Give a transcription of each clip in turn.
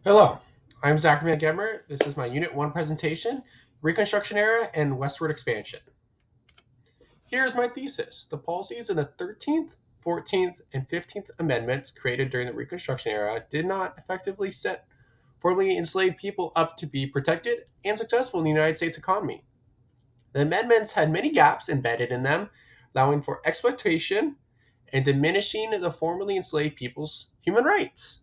Hello, I'm Zachary and Gemert. This is my Unit 1 presentation, Reconstruction Era and Westward Expansion. Here's my thesis. The policies in the 13th, 14th, and 15th Amendments created during the Reconstruction Era did not effectively set formerly enslaved people up to be protected and successful in the United States economy. The amendments had many gaps embedded in them, allowing for exploitation and diminishing the formerly enslaved people's human rights.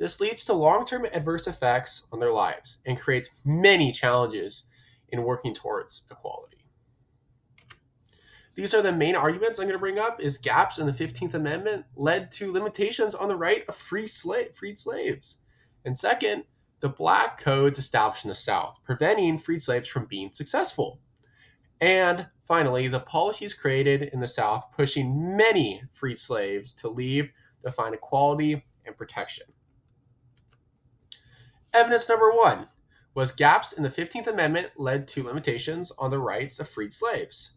This leads to long term adverse effects on their lives and creates many challenges in working towards equality. These are the main arguments I'm going to bring up is gaps in the 15th Amendment led to limitations on the right of freed slaves. And second, the black codes established in the South, preventing freed slaves from being successful. And finally, the policies created in the South pushing many freed slaves to leave to find equality and protection. Evidence number one was gaps in the 15th Amendment led to limitations on the rights of freed slaves.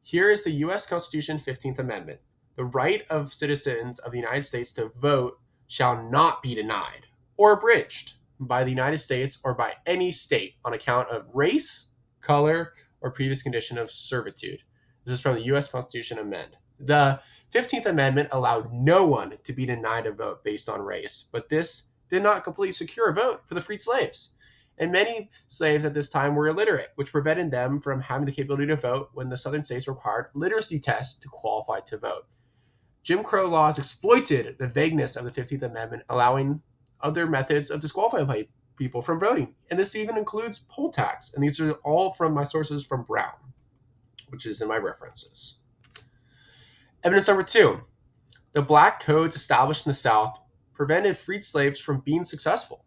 Here is the U.S. Constitution 15th Amendment. The right of citizens of the United States to vote shall not be denied or abridged by the United States or by any state on account of race, color, or previous condition of servitude. This is from the U.S. Constitution Amendment. The 15th Amendment allowed no one to be denied a vote based on race, but this did not completely secure a vote for the freed slaves. And many slaves at this time were illiterate, which prevented them from having the capability to vote when the southern states required literacy tests to qualify to vote. Jim Crow laws exploited the vagueness of the 15th Amendment, allowing other methods of disqualifying people from voting. And this even includes poll tax. And these are all from my sources from Brown, which is in my references. Evidence number two, the black codes established in the South prevented freed slaves from being successful.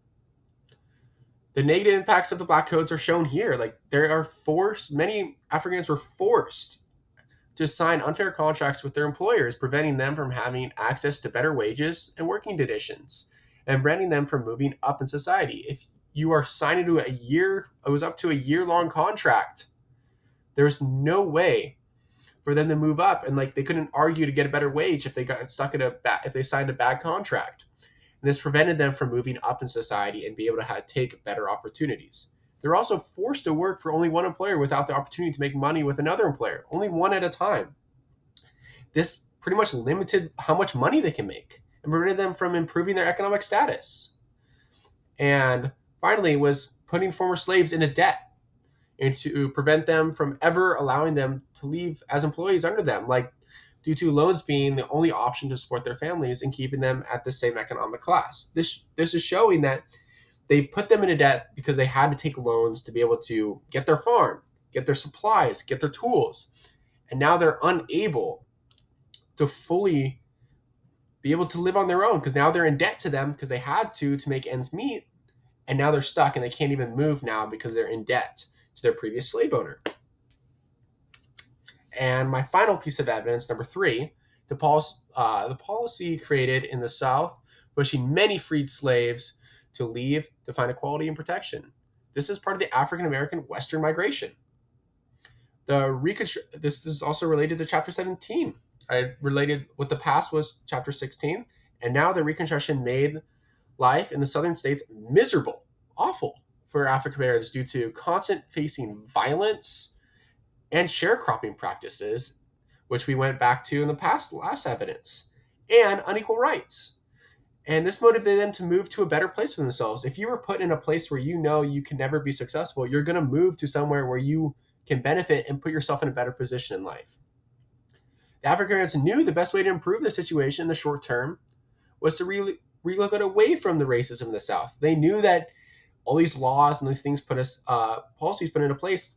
The negative impacts of the black codes are shown here. Like many Africans were forced to sign unfair contracts with their employers, preventing them from having access to better wages and working conditions, and preventing them from moving up in society. If you are signed into it was up to a year-long contract, there's no way for them to move up, and like they couldn't argue to get a better wage if they got stuck in if they signed a bad contract. And this prevented them from moving up in society and be able to take better opportunities. They're also forced to work for only one employer without the opportunity to make money with another employer, only one at a time. This pretty much limited how much money they can make and prevented them from improving their economic status. And finally, was putting former slaves into debt and to prevent them from ever allowing them to leave as employees under them, like due to loans being the only option to support their families and keeping them at the same economic class. This is showing that they put them into debt because they had to take loans to be able to get their farm, get their supplies, get their tools. And now they're unable to fully be able to live on their own because now they're in debt to them because they had to make ends meet. And now they're stuck and they can't even move now because they're in debt to their previous slave owner. And my final piece of evidence, number three, the policy created in the South, pushing many freed slaves to leave to find equality and protection. This is part of the African American Western migration. This is also related to Chapter 17. I related what the past was Chapter 16, and now the Reconstruction made life in the southern states miserable, awful for African Americans due to constant facing violence and sharecropping practices, which we went back to in the last evidence, and unequal rights. And this motivated them to move to a better place for themselves. If you were put in a place where you know you can never be successful, you're going to move to somewhere where you can benefit and put yourself in a better position in life. The African Americans knew the best way to improve their situation in the short term was to relocate away from the racism in the South. They knew that all these laws and these things policies put into place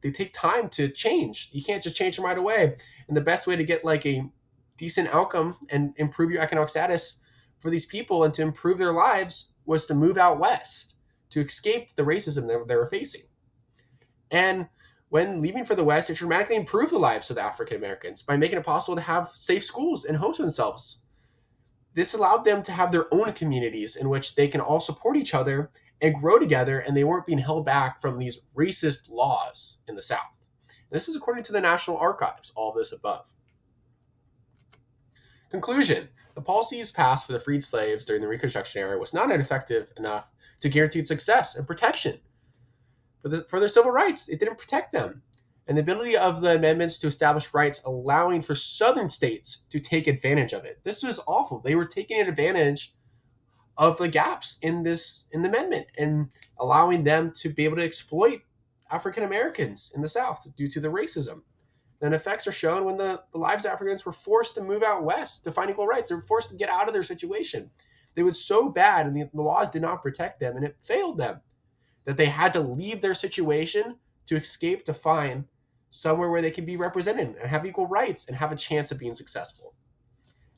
they take time to change. You can't just change them right away. And the best way to get like a decent outcome and improve your economic status for these people and to improve their lives was to move out west to escape the racism that they were facing. And when leaving for the West, it dramatically improved the lives of the African Americans by making it possible to have safe schools and homes for themselves. This allowed them to have their own communities in which they can all support each other and grow together, and they weren't being held back from these racist laws in the South. And this is according to the National Archives, all of this above. Conclusion. The policies passed for the freed slaves during the Reconstruction era was not effective enough to guarantee success and protection for their civil rights. It didn't protect them. And the ability of the amendments to establish rights allowing for southern states to take advantage of it. This was awful. They were taking advantage of the gaps in the amendment and allowing them to be able to exploit African Americans in the South due to the racism. And effects are shown when the lives of Africans were forced to move out west to find equal rights. They were forced to get out of their situation. They were so bad, and the laws did not protect them, and it failed them that they had to leave their situation to escape to find somewhere where they can be represented and have equal rights and have a chance of being successful.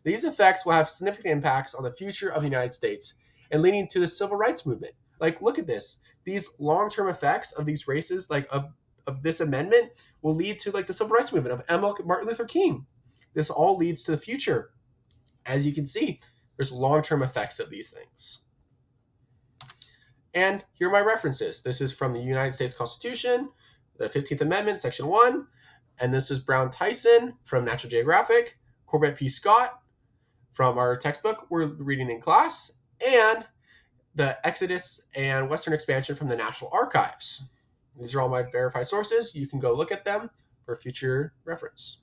These effects will have significant impacts on the future of the United States and leading to the civil rights movement. Like, look at this. These long-term effects of these races, like of this amendment, will lead to like the civil rights movement of Martin Luther King. This all leads to the future. As you can see, there's long-term effects of these things. And here are my references. This is from the United States Constitution, the 15th Amendment, Section 1. And this is Brown Tyson from National Geographic, Corbett P. Scott from our textbook we're reading in class, and the Exodus and Western Expansion from the National Archives. These are all my verified sources. You can go look at them for future reference.